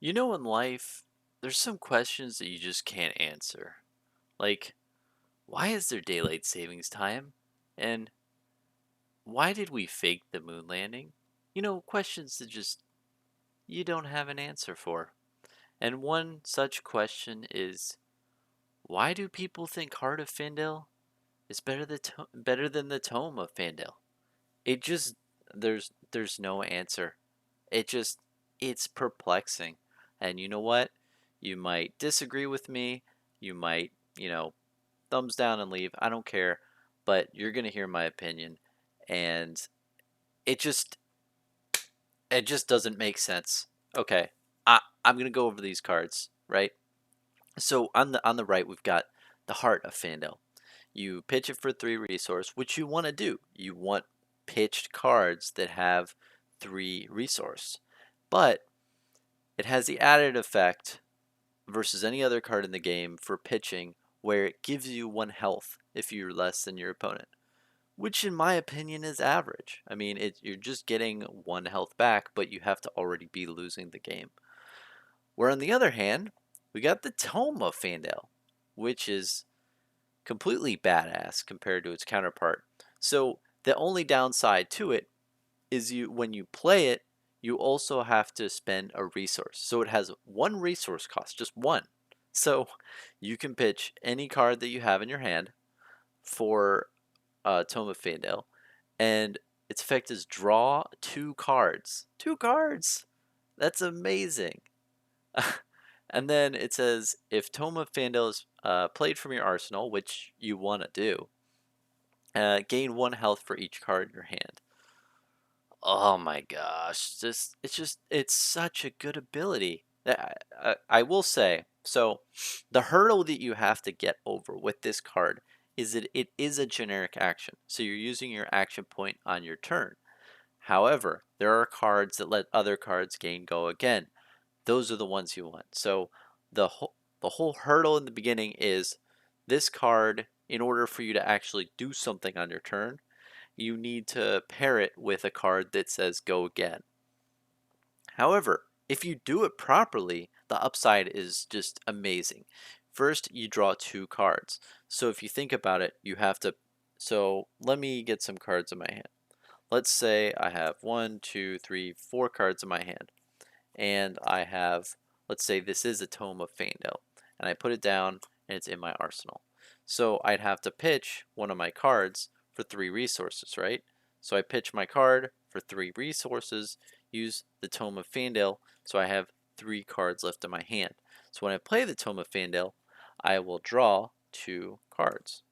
In life, there's some questions that you just can't answer. Like, why is there daylight savings time? And why did we fake the moon landing? Questions that just you don't have an answer for. And one such question is, why do people think Heart of Fyendal is better than the Tome of Fyendal? It just there's no answer. It just it's perplexing. And you know what? You might disagree with me. You might, thumbs down and leave. I don't care. But you're going to hear my opinion. And it just it just doesn't make sense. Okay. I'm going to go over these cards, right? So on the right we've got the Heart of Fyendal. You pitch it for 3 resource, which you want to do. You want pitched cards that have 3 resource. But it has the added effect versus any other card in the game for pitching where it gives you 1 health if you're less than your opponent, which in my opinion is average. I mean, you're just getting 1 health back, but you have to already be losing the game. Where on the other hand, we got the Tome of Fyendal, which is completely badass compared to its counterpart. So the only downside to it is when you play it, you also have to spend a resource. So it has 1 resource cost, just 1. So you can pitch any card that you have in your hand for Tome of Fyendal, and its effect is draw 2 cards. 2 cards! That's amazing. And then it says if Tome of Fyendal is played from your arsenal, which you want to do, gain 1 health for each card in your hand. Oh my gosh, it's such a good ability. I will say, so the hurdle that you have to get over with this card is that it is a generic action. So you're using your action point on your turn. However, there are cards that let other cards gain go again. Those are the ones you want. So the whole hurdle in the beginning is this card, in order for you to actually do something on your turn, you need to pair it with a card that says go again. However, if you do it properly, the upside is just amazing. First, you draw 2 cards. So if you think about it, you have to. So let me get some cards in my hand. Let's say I have 1, 2, 3, 4 cards in my hand. And I have, let's say this is a Tome of Fyendal. And I put it down and it's in my arsenal. So I'd have to pitch one of my cards for 3 resources, right? So I pitch my card for 3 resources, use the Tome of Fyendal, so I have 3 cards left in my hand. So when I play the Tome of Fyendal, I will draw 2 cards.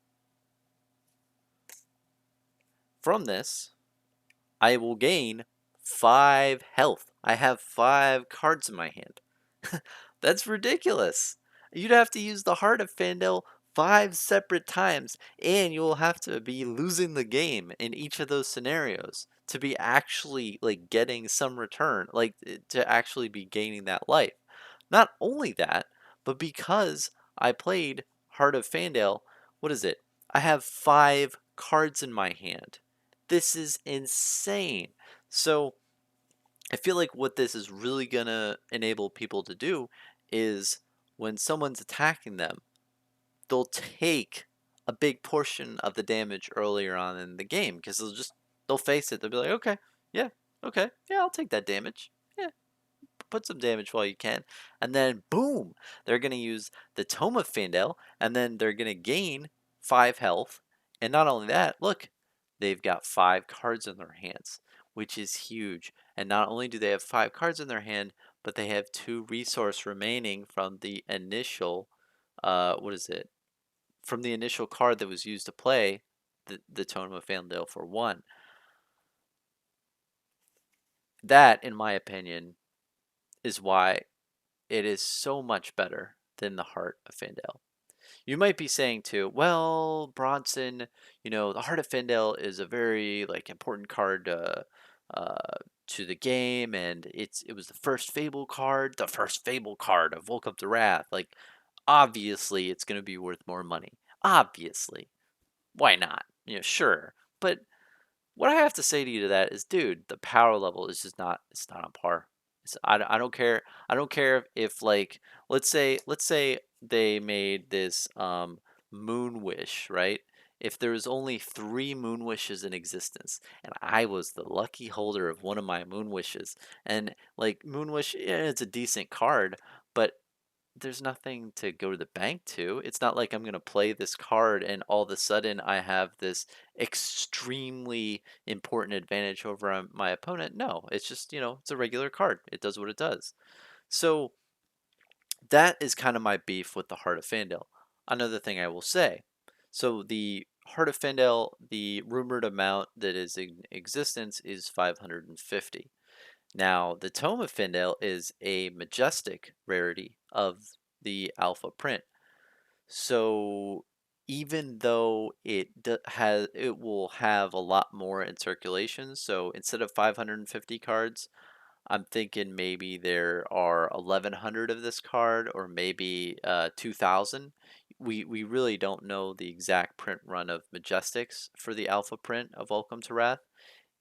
From this, I will gain 5 health. I have 5 cards in my hand. That's ridiculous. You'd have to use the Heart of Fyendal 5 separate times, and you'll have to be losing the game in each of those scenarios to be actually like getting some return, like to actually be gaining that life. Not only that, but because I played Heart of Fyendal, what is it? I have 5 cards in my hand. This is insane. So I feel like what this is really gonna enable people to do is when someone's attacking them, they'll take a big portion of the damage earlier on in the game because they'll face it. They'll be like, okay, yeah, I'll take that damage. Yeah, put some damage while you can, and then boom, they're gonna use the Tome of Fyendal, and then they're gonna gain 5 health. And not only that, look, they've got 5 cards in their hands, which is huge. And not only do they have 5 cards in their hand, but they have 2 resource remaining from the initial, what is it? From the initial card that was used to play the Tome of Fyendal for 1. That, in my opinion, is why it is so much better than the Heart of Fyendal. You might be saying too, well, Bronson, the Heart of Fyendal is a very important card to the game, and it was the first Fable card of Welcome to Wrath. Like, obviously, it's gonna be worth more money. Obviously, why not? Sure, but what I have to say to you to that is, dude, the power level is just not. It's not on par. I don't care. I don't care if like let's say they made this moon wish, right? If there was only three moon wishes in existence, and I was the lucky holder of one of my moon wishes, and like moon wish, yeah, it's a decent card, but there's nothing to go to the bank to. It's not like I'm going to play this card and all of a sudden I have this extremely important advantage over my opponent. No, it's just, it's a regular card. It does what it does. So that is kind of my beef with the Heart of Fandel. Another thing I will say. So the Heart of Fandel, the rumored amount that is in existence is 550. Now, the Tome of Fyendal is a majestic rarity of the alpha print. So even though it will have a lot more in circulation, so instead of 550 cards, I'm thinking maybe there are 1100 of this card or maybe 2000. We really don't know the exact print run of Majestics for the alpha print of Welcome to Wrath.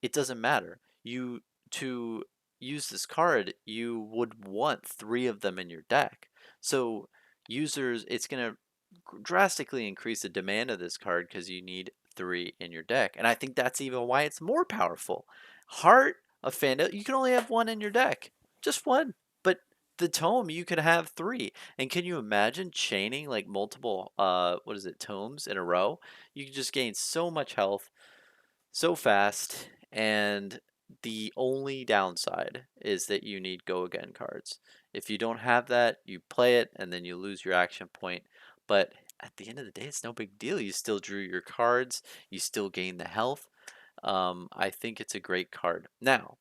It doesn't matter. You to use this card, you would want three of them in your deck. So users, it's going to drastically increase the demand of this card because you need three in your deck. And I think that's even why it's more powerful. Heart of Fandom, you can only have one in your deck, just one. But the tome, you can have three. And can you imagine chaining like multiple, what is it, tomes in a row? You can just gain so much health so fast, and the only downside is that you need go again cards. If you don't have that, you play it and then you lose your action point. But at the end of the day, it's no big deal. You still drew your cards, you still gain the health. I think it's a great card. Now,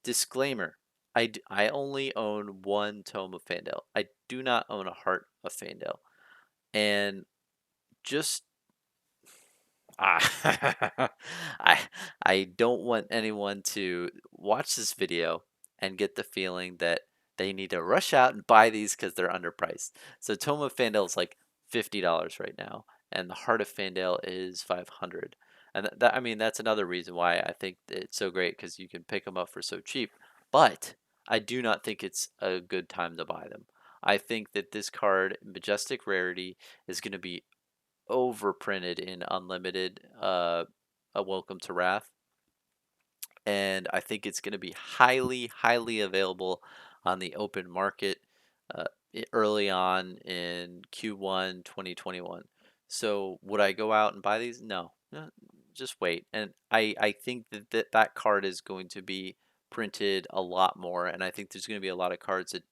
disclaimer. I only own one Tome of Fandel. I do not own a Heart of Fandel. And just I I I don't want anyone to watch this video and get the feeling that they need to rush out and buy these because they're underpriced. So Tome of Fandale is like $50 right now, and the Heart of Fandale is 500. And I mean that's another reason why I think it's so great because you can pick them up for so cheap. But I do not think it's a good time to buy them. I think that this card, Majestic Rarity, is going to be overprinted in Unlimited, a Welcome to Wrath, and I think it's going to be highly, highly available on the open market uh, early on in Q1 2021. So would I go out and buy these? No, just wait. And I think that card is going to be printed a lot more, and I think there's going to be a lot of cards that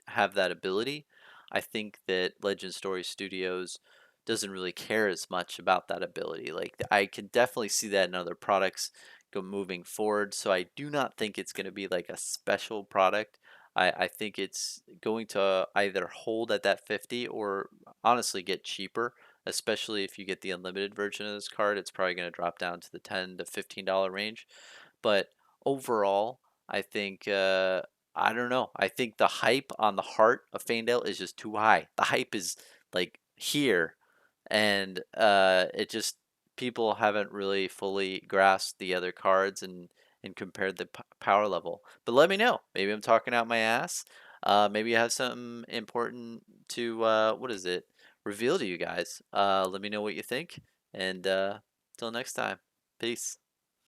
have that ability. I think that Legend Story Studios doesn't really care as much about that ability. Like I can definitely see that in other products go moving forward. So I do not think it's going to be like a special product. I think it's going to either hold at that 50 or honestly get cheaper, especially if you get the unlimited version of this card. It's probably going to drop down to the $10 to $15 range. But overall, I think I don't know. I think the hype on the Heart of Fandale is just too high. The hype is like here, and it just people haven't really fully grasped the other cards and compared the power level. But let me know. Maybe I'm talking out my ass. Maybe you have something important to what is it? Reveal to you guys. Let me know what you think, and till next time. Peace.